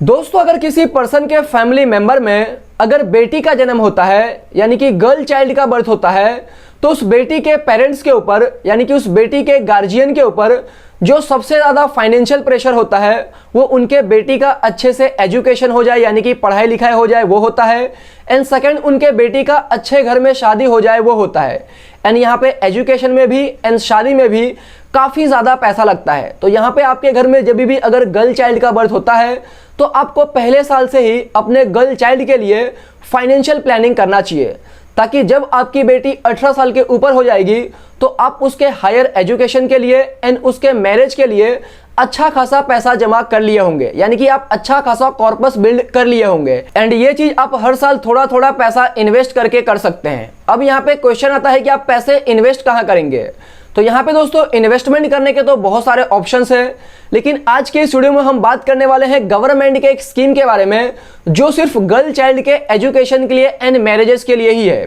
दोस्तों, अगर किसी पर्सन के फैमिली मेंबर में अगर बेटी का जन्म होता है यानी कि गर्ल चाइल्ड का बर्थ होता है, तो उस बेटी के पेरेंट्स के ऊपर यानी कि उस बेटी के गार्जियन के ऊपर जो सबसे ज़्यादा फाइनेंशियल प्रेशर होता है वो उनके बेटी का अच्छे से एजुकेशन हो जाए यानी कि पढ़ाई लिखाई हो जाए वो होता है। एंड सेकंड, उनके बेटी का अच्छे घर में शादी हो जाए वो होता है। एंड यहाँ पे एजुकेशन में भी एंड शादी में भी काफ़ी ज़्यादा पैसा लगता है। तो यहाँ पे आपके घर में जब भी अगर गर्ल चाइल्ड का बर्थ होता है तो आपको पहले साल से ही अपने गर्ल चाइल्ड के लिए फाइनेंशियल प्लानिंग करना चाहिए, ताकि जब आपकी बेटी 18 साल के ऊपर हो जाएगी तो आप उसके हायर एजुकेशन के लिए एंड उसके मैरिज के लिए अच्छा खासा पैसा जमा कर लिए होंगे, यानी कि आप अच्छा खासा कॉर्पस बिल्ड कर लिए होंगे। एंड ये चीज आप हर साल थोड़ा थोड़ा पैसा इन्वेस्ट करके कर सकते हैं। अब यहाँ पे क्वेश्चन आता है कि आप पैसे इन्वेस्ट कहाँ करेंगे। तो यहाँ पे दोस्तों इन्वेस्टमेंट करने के तो बहुत सारे ऑप्शंस हैं, लेकिन आज के इस वीडियो में हम बात करने वाले हैं गवर्नमेंट के एक स्कीम के बारे में जो सिर्फ गर्ल चाइल्ड के एजुकेशन के लिए एंड मैरिजेस के लिए ही है।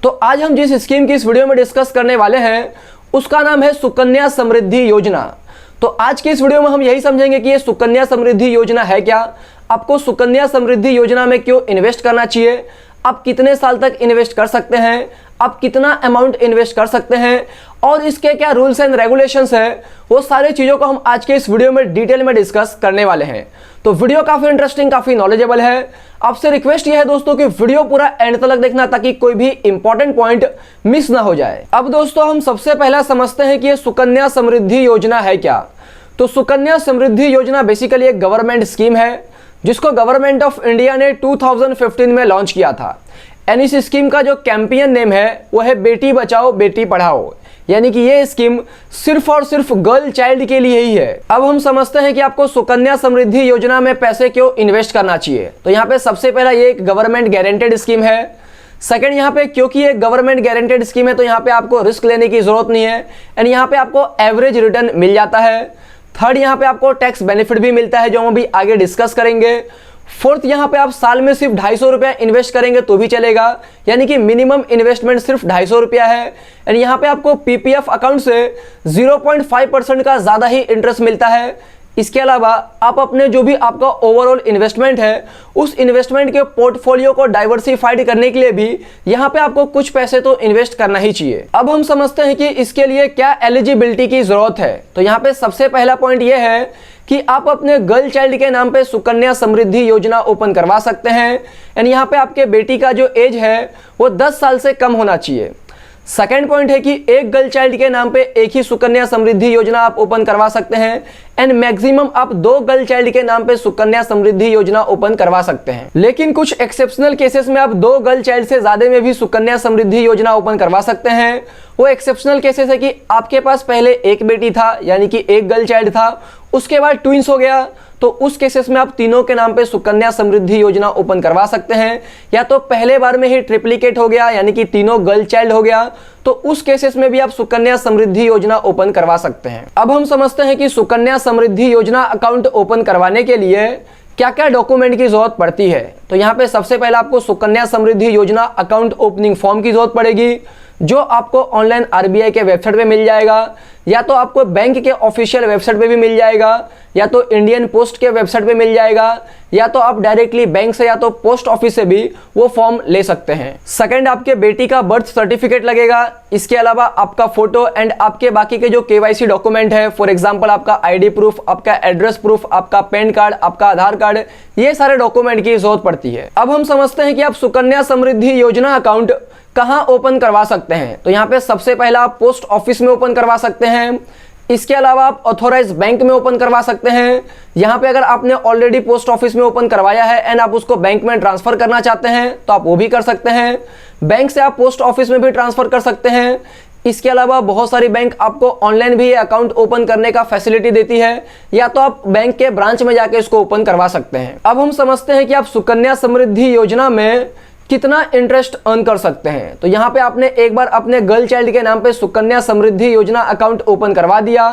तो आज हम जिस स्कीम की इस वीडियो में डिस्कस करने वाले हैं उसका नाम है सुकन्या समृद्धि योजना। तो आज के इस वीडियो में हम यही समझेंगे कि ये सुकन्या समृद्धि योजना है क्या, आपको सुकन्या समृद्धि योजना में क्यों इन्वेस्ट करना चाहिए, आप कितने साल तक इन्वेस्ट कर सकते हैं, आप कितना अमाउंट इन्वेस्ट कर सकते हैं और इसके क्या रूल्स एंड रेगुलेशंस है, वो सारी चीज़ों को हम आज के इस वीडियो में डिटेल में डिस्कस करने वाले हैं। तो वीडियो काफ़ी इंटरेस्टिंग, काफ़ी नॉलेजेबल है। आपसे रिक्वेस्ट ये है दोस्तों कि वीडियो पूरा एंड तक देखना ताकि कोई भी इंपॉर्टेंट पॉइंट मिस ना हो जाए। अब दोस्तों हम सबसे पहला समझते हैं कि ये सुकन्या समृद्धि योजना है क्या। तो सुकन्या समृद्धि योजना बेसिकली एक गवर्नमेंट स्कीम है जिसको गवर्नमेंट ऑफ इंडिया ने 2015 में लॉन्च किया था। एंड इस स्कीम का जो कैंपेन नेम है वो है बेटी बचाओ बेटी पढ़ाओ, यानी कि ये स्कीम सिर्फ और सिर्फ गर्ल चाइल्ड के लिए ही है। अब हम समझते हैं कि आपको सुकन्या समृद्धि योजना में पैसे क्यों इन्वेस्ट करना चाहिए। तो यहाँ पे सबसे पहला ये एक गवर्नमेंट गारंटेड स्कीम है। सेकंड, यहाँ पे क्योंकि ये गवर्नमेंट गारंटेड स्कीम है तो यहाँ पे आपको रिस्क लेने की जरूरत नहीं है एंड यहाँ पे आपको एवरेज रिटर्न मिल जाता है। थर्ड, यहाँ पे आपको टैक्स बेनिफिट भी मिलता है जो हम अभी आगे डिस्कस करेंगे। फोर्थ, यहाँ पे आप साल में सिर्फ 250 रुपया इन्वेस्ट करेंगे तो भी चलेगा, यानी कि मिनिमम इन्वेस्टमेंट सिर्फ 250 रुपया है। एंड यहाँ पे आपको पीपीएफ अकाउंट से 0.5% का ज़्यादा ही इंटरेस्ट मिलता है। इसके अलावा आप अपने जो भी आपका ओवरऑल इन्वेस्टमेंट है उस इन्वेस्टमेंट के पोर्टफोलियो को डाइवर्सिफाइड करने के लिए भी यहाँ पे आपको कुछ पैसे तो इन्वेस्ट करना ही चाहिए। अब हम समझते हैं कि इसके लिए क्या एलिजिबिलिटी की जरूरत है। तो यहाँ पे सबसे पहला पॉइंट ये है कि आप अपने गर्ल चाइल्ड के नाम पे सुकन्या समृद्धि योजना ओपन करवा सकते हैं एंड यहाँ पे आपके बेटी का जो एज है वो 10 साल से कम होना चाहिए। सेकेंड पॉइंट है कि एक गर्ल चाइल्ड के नाम पे एक ही सुकन्या समृद्धि योजना आप ओपन करवा सकते हैं एंड मैक्सिमम आप 2 गर्ल चाइल्ड के नाम पे सुकन्या समृद्धि योजना ओपन करवा सकते हैं। लेकिन कुछ एक्सेप्शनल केसेस में आप 2 गर्ल चाइल्ड से ज्यादा में भी सुकन्या समृद्धि योजना ओपन करवा सकते हैं। वो एक्सेप्शनल केसेस है कि आपके पास पहले एक बेटी था यानी कि एक गर्ल चाइल्ड था, उसके बाद ट्विंस हो गया, तो उस केसेस में आप तीनों के नाम पे सुकन्या समृद्धि योजना ओपन करवा सकते हैं। या तो पहले बार में ही ट्रिप्लिकेट हो गया यानी कि तीनों गर्ल चाइल्ड हो गया, तो उस केसेस में भी आप सुकन्या समृद्धि योजना ओपन करवा सकते हैं। अब हम समझते हैं कि सुकन्या समृद्धि योजना अकाउंट ओपन करवाने के लिए क्या क्या डॉक्यूमेंट की जरूरत पड़ती है। तो यहाँ पे सबसे पहले आपको सुकन्या समृद्धि योजना अकाउंट ओपनिंग फॉर्म की जरूरत पड़ेगी जो आपको ऑनलाइन आरबीआई के वेबसाइट पे मिल जाएगा, या तो आपको बैंक के ऑफिशियल वेबसाइट पे भी मिल जाएगा, या तो इंडियन पोस्ट के वेबसाइट पे मिल जाएगा, या तो आप डायरेक्टली बैंक से या तो पोस्ट ऑफिस से भी वो फॉर्म ले सकते हैं। सेकंड, आपके बेटी का बर्थ सर्टिफिकेट लगेगा। इसके अलावा आपका फोटो एंड आपके बाकी के जो केवाईसी डॉक्यूमेंट है, फॉर एग्जांपल आपका आईडी प्रूफ, आपका एड्रेस प्रूफ, आपका पैन कार्ड, आपका आधार कार्ड, ये सारे डॉक्यूमेंट की जरूरत पड़ती है। अब हम समझते हैं कि आप सुकन्या समृद्धि योजना अकाउंट कहां ओपन करवा सकते हैं। तो यहाँ पे सबसे पहला आप पोस्ट ऑफिस में ओपन करवा सकते हैं। इसके अलावा आप ऑथोराइज बैंक में ओपन करवा सकते हैं। यहाँ पे अगर आपने ऑलरेडी पोस्ट ऑफिस में ओपन करवाया है एंड आप उसको बैंक में ट्रांसफर करना चाहते हैं तो आप वो भी कर सकते हैं। बैंक से आप पोस्ट ऑफिस में भी ट्रांसफर कर सकते हैं। इसके अलावा बहुत सारी बैंक आपको ऑनलाइन भी ये अकाउंट ओपन करने का फैसिलिटी देती है, या तो आप बैंक के ब्रांच में जाके इसको ओपन करवा सकते हैं। अब हम समझते हैं कि आप सुकन्या समृद्धि योजना में कितना इंटरेस्ट अर्न कर सकते हैं। तो यहाँ पे आपने एक बार अपने गर्ल चाइल्ड के नाम पे सुकन्या समृद्धि योजना अकाउंट ओपन करवा दिया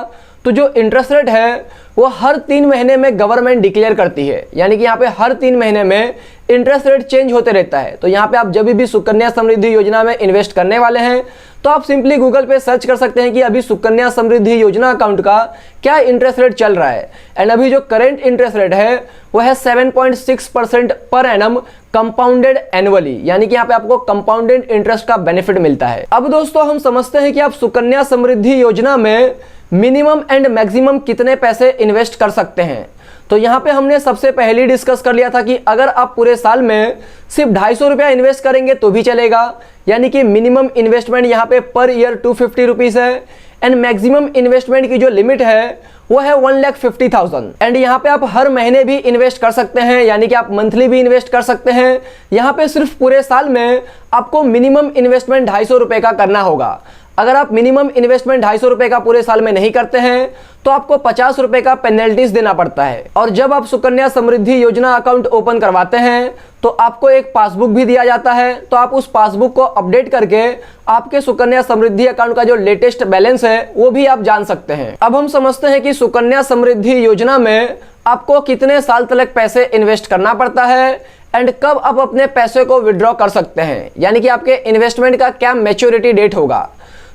तो जो इंटरेस्ट रेट है वो हर 3 महीने में गवर्नमेंट डिक्लेयर करती है, यानी कि यहाँ पे हर 3 महीने में इंटरेस्ट रेट चेंज होते रहता है। तो यहाँ पे आप जब भी सुकन्या समृद्धि योजना में इन्वेस्ट करने वाले हैं तो आप सिंपली गूगल पे सर्च कर सकते हैं कि अभी सुकन्या समृद्धि योजना अकाउंट का क्या इंटरेस्ट रेट चल रहा है। एंड अभी जो करंट इंटरेस्ट रेट है वो है 7.6% पर एनम कंपाउंडेड एनुअली, यानी कि यहाँ पे आपको कंपाउंडेड इंटरेस्ट का बेनिफिट मिलता है। अब दोस्तों हम समझते हैं कि आप सुकन्या समृद्धि योजना में मिनिमम एंड मैक्सिमम कितने पैसे इन्वेस्ट कर सकते हैं। तो यहाँ पे हमने सबसे पहले डिस्कस कर लिया था कि अगर आप पूरे साल में सिर्फ 250 रुपया इन्वेस्ट करेंगे तो भी चलेगा, यानी कि मिनिमम इन्वेस्टमेंट यहाँ पे पर ईयर 250 रुपीज़ है एंड मैक्सिमम इन्वेस्टमेंट की जो लिमिट है वो है 1,50,000। एंड यहाँ पे आप हर महीने भी इन्वेस्ट कर सकते हैं, यानी कि आप मंथली भी इन्वेस्ट कर सकते हैं। यहाँ पे सिर्फ पूरे साल में आपको मिनिमम इन्वेस्टमेंट 250 रुपये का करना होगा। अगर आप मिनिमम इन्वेस्टमेंट 250 रुपये का पूरे साल में नहीं करते हैं तो आपको 50 रुपये का पेनल्टीज देना पड़ता है। और जब आप सुकन्या समृद्धि योजना अकाउंट ओपन करवाते हैं तो आपको एक पासबुक भी दिया जाता है, तो आप उस पासबुक को अपडेट करके आपके सुकन्या समृद्धि अकाउंट का जो लेटेस्ट बैलेंस है वो भी आप जान सकते हैं। अब हम समझते हैं कि सुकन्या समृद्धि योजना में आपको कितने साल तक पैसे इन्वेस्ट करना पड़ता है एंड कब आप अपने पैसे को विड्रॉ कर सकते हैं, यानी कि आपके इन्वेस्टमेंट का क्या मैच्योरिटी डेट होगा।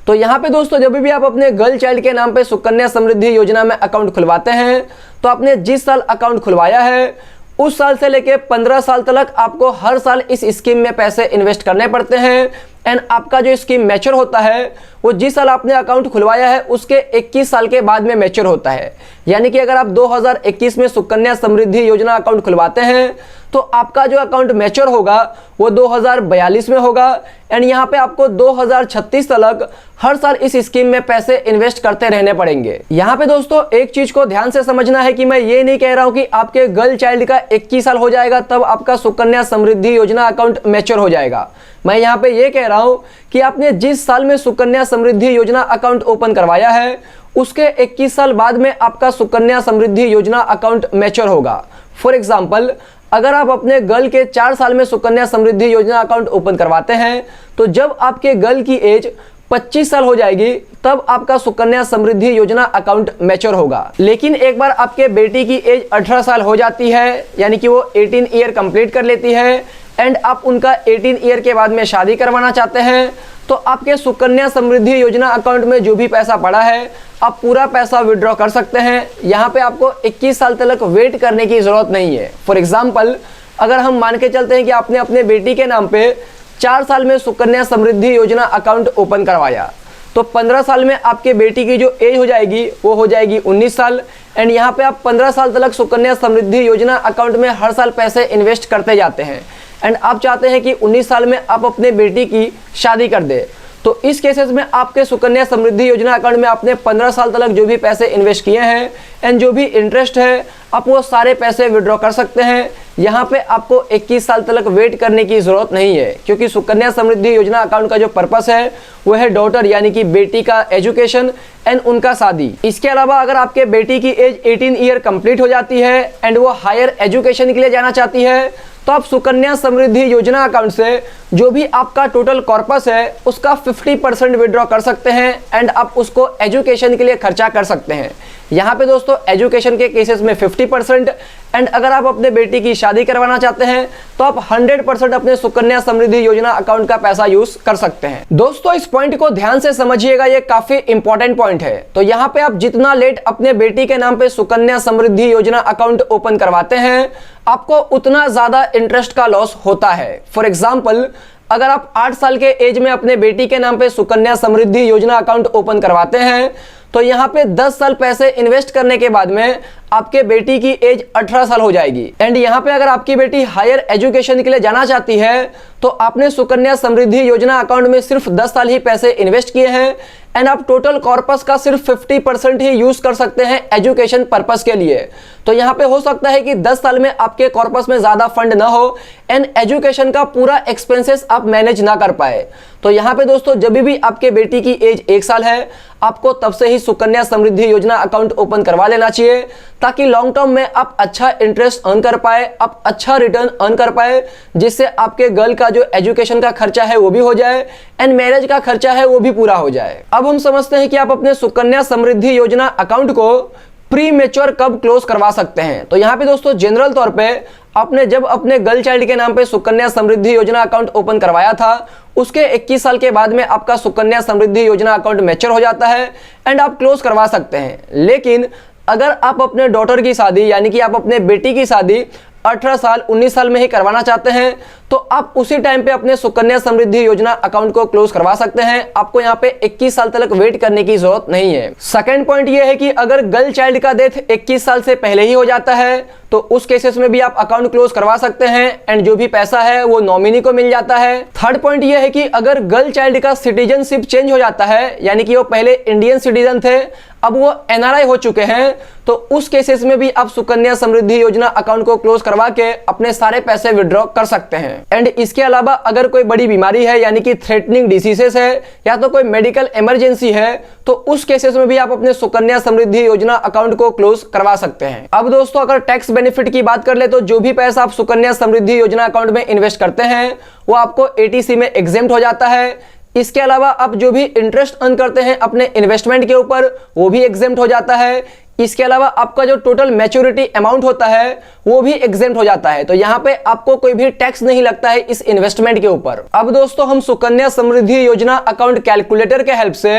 तो यहाँ पे दोस्तों जब भी आप अपने गर्ल चाइल्ड के नाम पे सुकन्या समृद्धि योजना में अकाउंट खुलवाते हैं तो आपने जिस साल अकाउंट खुलवाया है उस साल से लेके 15 साल तक आपको हर साल इस स्कीम में पैसे इन्वेस्ट करने पड़ते हैं। एंड आपका जो स्कीम मैच्योर होता है वो जिस साल आपने अकाउंट खुलवाया है उसके 21 साल के बाद में मैच्योर होता है, यानी कि अगर आप 2021 में सुकन्या समृद्धि योजना अकाउंट खुलवाते हैं तो आपका जो अकाउंट मैच्योर होगा वो 2042 में होगा। एंड यहाँ पे आपको 2036 तक हर साल इस स्कीम में पैसे इन्वेस्ट करते रहने पड़ेंगे। यहाँ पे दोस्तों एक चीज को ध्यान से समझना है कि मैं ये नहीं कह रहा हूँ कि आपके गर्ल चाइल्ड का 21 साल हो जाएगा तब आपका सुकन्या समृद्धि योजना अकाउंट मैच्योर हो जाएगा। मैं यहाँ पे ये कह रहा हूँ कि आपने जिस साल में सुकन्या समृद्धि योजना अकाउंट ओपन करवाया है उसके 21 साल बाद में आपका सुकन्या समृद्धि योजना अकाउंट मैच्योर होगा। फॉर एग्जाम्पल अगर आप अपने गर्ल के 4 साल में सुकन्या समृद्धि योजना अकाउंट ओपन करवाते हैं तो जब आपके गर्ल की एज 25 साल हो जाएगी तब आपका सुकन्या समृद्धि योजना अकाउंट मैच्योर होगा। लेकिन एक बार आपके बेटी की एज 18 साल हो जाती है, यानी कि वो 18 ईयर कंप्लीट कर लेती है एंड आप उनका 18 ईयर के बाद में शादी करवाना चाहते हैं तो आपके सुकन्या समृद्धि योजना अकाउंट में जो भी पैसा पड़ा है आप पूरा पैसा विड्रॉ कर सकते हैं। यहाँ पे आपको 21 साल तक वेट करने की ज़रूरत नहीं है। फॉर एग्जाम्पल अगर हम मान के चलते हैं कि आपने अपने बेटी के नाम पे 4 साल में सुकन्या समृद्धि योजना अकाउंट ओपन करवाया तो 15 साल में आपके बेटी की जो एज हो जाएगी वो हो जाएगी 19 साल। एंड यहाँ पे आप 15 साल तक सुकन्या समृद्धि योजना अकाउंट में हर साल पैसे इन्वेस्ट करते जाते हैं एंड आप चाहते हैं कि 19 साल में आप अपने बेटी की शादी कर दे। तो इस केसेस में आपके सुकन्या समृद्धि योजना अकाउंट में आपने 15 साल तक जो भी पैसे इन्वेस्ट किए हैं एंड जो भी इंटरेस्ट है आप वो सारे पैसे विड्रॉ कर सकते हैं। यहाँ पे आपको 21 साल तक वेट करने की ज़रूरत नहीं है, क्योंकि सुकन्या समृद्धि योजना अकाउंट का जो पर्पस है वो है डॉटर यानी कि बेटी का एजुकेशन एंड उनका शादी। इसके अलावा अगर आपके बेटी की एज 18 ईयर कंप्लीट हो जाती है एंड वो हायर एजुकेशन के लिए जाना चाहती है तो आप सुकन्या समृद्धि योजना अकाउंट से जो भी आपका टोटल कॉर्पस है उसका 50% विड्रॉ कर सकते हैं एंड आप उसको एजुकेशन के लिए खर्चा कर सकते हैं। यहाँ पे दोस्तों एजुकेशन के केसेस में 50% एंड अगर आप अपने बेटी की शादी करवाना चाहते हैं तो आप 100% अपने सुकन्या समृद्धि योजना अकाउंट का पैसा यूज कर सकते हैं। दोस्तों इस पॉइंट को ध्यान से समझिएगा, ये काफी इंपॉर्टेंट पॉइंट है। तो यहाँ पे आप जितना लेट अपने बेटी के नाम पे सुकन्या समृद्धि योजना अकाउंट ओपन करवाते हैं आपको उतना ज्यादा इंटरेस्ट का लॉस होता है। फॉर एग्जाम्पल अगर आप 8 साल के एज में अपने बेटी के नाम पे सुकन्या समृद्धि योजना अकाउंट ओपन करवाते हैं तो यहाँ पे 10 साल पैसे इन्वेस्ट करने के बाद में आपके बेटी की एज 18 साल हो जाएगी। एंड यहाँ पे अगर आपकी बेटी हायर एजुकेशन के लिए जाना चाहती है तो आपने सुकन्या समृद्धि योजना अकाउंट में सिर्फ 10 साल ही पैसे इन्वेस्ट किए हैं एंड आप टोटल कॉर्पस का सिर्फ 50% ही यूज कर सकते हैं एजुकेशन पर्पस के लिए। तो यहाँ पे हो सकता है कि 10 साल में आपके कॉर्पस में ज्यादा फंड ना हो एंड एजुकेशन का पूरा एक्सपेंसेस आप मैनेज ना कर पाए। तो यहाँ पे दोस्तों जब भी आपके बेटी की एज 1 साल है आपको तब से ही सुकन्या समृद्धि योजना अकाउंट ओपन करवा लेना चाहिए ताकि लॉन्ग टर्म में आप अच्छा इंटरेस्ट अर्न कर पाए, आप अच्छा रिटर्न अर्न कर पाए, जिससे आपके गर्ल का जो एजुकेशन का खर्चा है वो भी हो जाए एंड मैरिज का खर्चा है वो भी पूरा हो जाए। अब हम समझते हैं कि आप अपने सुकन्या समृद्धि योजना अकाउंट को प्री मैच्योर कब क्लोज करवा सकते हैं। तो यहाँ पे दोस्तों जनरल तौर पे आपने जब अपने गर्ल चाइल्ड के नाम पे सुकन्या समृद्धि योजना अकाउंट ओपन करवाया था, उसके 21 साल के बाद में आपका सुकन्या समृद्धि योजना अकाउंट मैच्योर हो जाता है एंड आप क्लोज करवा सकते हैं। लेकिन अगर आप अपने डॉटर की शादी यानी कि आप अपने बेटी की शादी 18 साल 19 साल में ही करवाना चाहते हैं तो आप उसी टाइम पे अपने सुकन्या समृद्धि योजना अकाउंट को क्लोज करवा सकते हैं। आपको यहाँ पे 21 साल तक वेट करने की जरूरत नहीं है। सेकंड पॉइंट ये है कि अगर गर्ल चाइल्ड का डेथ 21 साल से पहले ही हो जाता है तो उस केसेस में भी आप अकाउंट क्लोज करवा सकते हैं एंड जो भी पैसा है वो नॉमिनी को मिल जाता है। थर्ड पॉइंट ये है कि अगर गर्ल चाइल्ड का सिटीजनशिप चेंज हो जाता है, यानी कि वो पहले इंडियन सिटीजन थे अब वो एनआरआई हो चुके हैं, तो उस केसेस में भी आप सुकन्या समृद्धि योजना अकाउंट को क्लोज करवा के अपने सारे पैसे विड्रॉ कर सकते हैं। एंड इसके अलावा अगर कोई बड़ी बीमारी है यानी कि थ्रेटनिंग डिसीजेस है या तो कोई मेडिकल इमरजेंसी है तो उस केसेस में भी आप अपने सुकन्या समृद्धि योजना अकाउंट को क्लोज करवा सकते हैं। अब दोस्तों अगर टैक्स बेनिफिट की बात कर ले तो जो भी पैसा आप सुकन्या समृद्धि योजना अकाउंट में इन्वेस्ट करते हैं वो आपको एटीसी में एग्जेम्प्ट हो जाता है। इसके अलावा आप जो भी इंटरेस्ट अर्न करते हैं अपने इन्वेस्टमेंट के ऊपर वो भी एग्जेम्प्ट हो जाता है। इसके अलावा आपका जो टोटल मैच्योरिटी अमाउंट होता है वो भी एग्जेम्प्ट हो जाता है। तो यहाँ पे आपको कोई भी टैक्स नहीं लगता है इस इन्वेस्टमेंट के ऊपर। अब दोस्तों हम सुकन्या समृद्धि योजना अकाउंट कैलकुलेटर के हेल्प से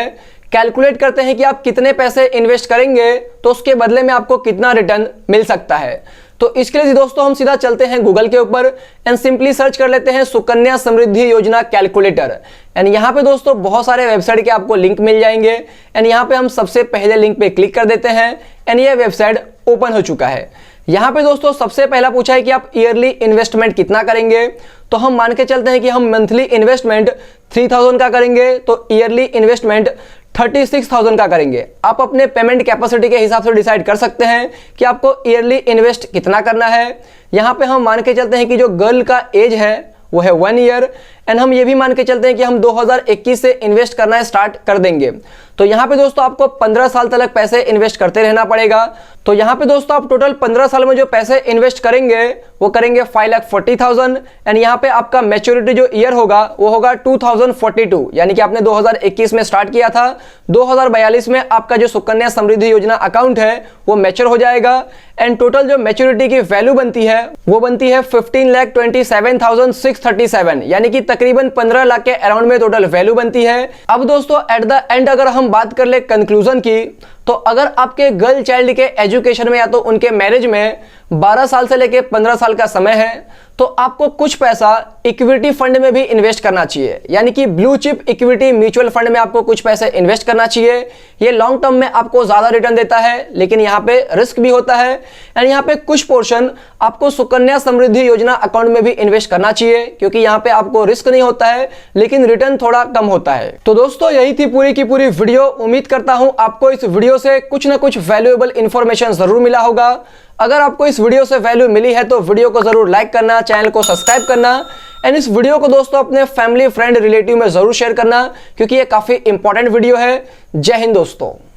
कैलकुलेट करते हैं कि आप कितने पैसे इन्वेस्ट करेंगे तो उसके बदले में आपको कितना रिटर्न मिल सकता है। तो इसके लिए दोस्तों हम सीधा चलते हैं गूगल के ऊपर एंड सिंपली सर्च कर लेते हैं सुकन्या समृद्धि योजना कैलकुलेटर एंड यहाँ पे दोस्तों बहुत सारे वेबसाइट के आपको लिंक मिल जाएंगे एंड यहाँ पे हम सबसे पहले लिंक पे क्लिक कर देते हैं एंड ये वेबसाइट ओपन हो चुका है। यहाँ पे दोस्तों सबसे पहला पूछा है कि आप ईयरली इन्वेस्टमेंट कितना करेंगे, तो हम मान के चलते हैं कि हम मंथली इन्वेस्टमेंट 3000 का करेंगे तो ईयरली इन्वेस्टमेंट 36,000 का करेंगे। आप अपने पेमेंट कैपेसिटी के हिसाब से डिसाइड कर सकते हैं कि आपको ईयरली इन्वेस्ट कितना करना है। यहाँ पे हम मान के चलते हैं कि जो गर्ल का एज है वो है 1 ईयर एंड हम ये भी मान के चलते हैं कि हम 2021 से इन्वेस्ट करना स्टार्ट कर देंगे। तो यहाँ पे दोस्तों आपको 15 साल तक पैसे इन्वेस्ट करते रहना पड़ेगा। तो यहाँ पे दोस्तों आप टोटल 15 साल में जो पैसे इन्वेस्ट करेंगे वो करेंगे 5,40,000 एंड यहाँ पे आपका मैच्योरिटी जो ईयर होगा वो होगा 2042, यानी कि आपने 2021 में स्टार्ट किया था, 2042 में आपका जो सुकन्या समृद्धि योजना अकाउंट है वो मैच्योर हो जाएगा एंड टोटल जो मैच्योरिटी की वैल्यू बनती है वो बनती है 15,27,637, यानी कि तकरीबन 15 लाख के अराउंड में टोटल वैल्यू बनती है। अब दोस्तों एट द एंड अगर हम बात कर ले कंक्लूजन की, तो अगर आपके गर्ल चाइल्ड के एजुकेशन में या तो उनके मैरिज में 12 साल से लेके 15 साल का समय है तो आपको कुछ पैसा इक्विटी फंड में भी इन्वेस्ट करना चाहिए, यानी कि blue chip equity mutual fund में आपको कुछ पैसे इन्वेस्ट करना चाहिए। ये लॉन्ग टर्म में आपको ज्यादा रिटर्न देता है लेकिन यहाँ पे रिस्क भी होता है एंड यहाँ पे कुछ पोर्शन आपको सुकन्या समृद्धि योजना अकाउंट में भी इन्वेस्ट करना चाहिए क्योंकि यहाँ पे आपको रिस्क नहीं होता है लेकिन रिटर्न थोड़ा कम होता है। तो दोस्तों यही थी पूरी की पूरी वीडियो। उम्मीद करता हूं आपको इस वीडियो से कुछ ना कुछ वैल्यूएबल इंफॉर्मेशन जरूर मिला होगा। अगर आपको इस वीडियो से वैल्यू मिली है तो वीडियो को जरूर लाइक करना, चैनल को सब्सक्राइब करना एंड इस वीडियो को दोस्तों अपने फैमिली फ्रेंड रिलेटिव में जरूर शेयर करना क्योंकि ये काफी इंपॉर्टेंट वीडियो है। जय हिंद दोस्तों।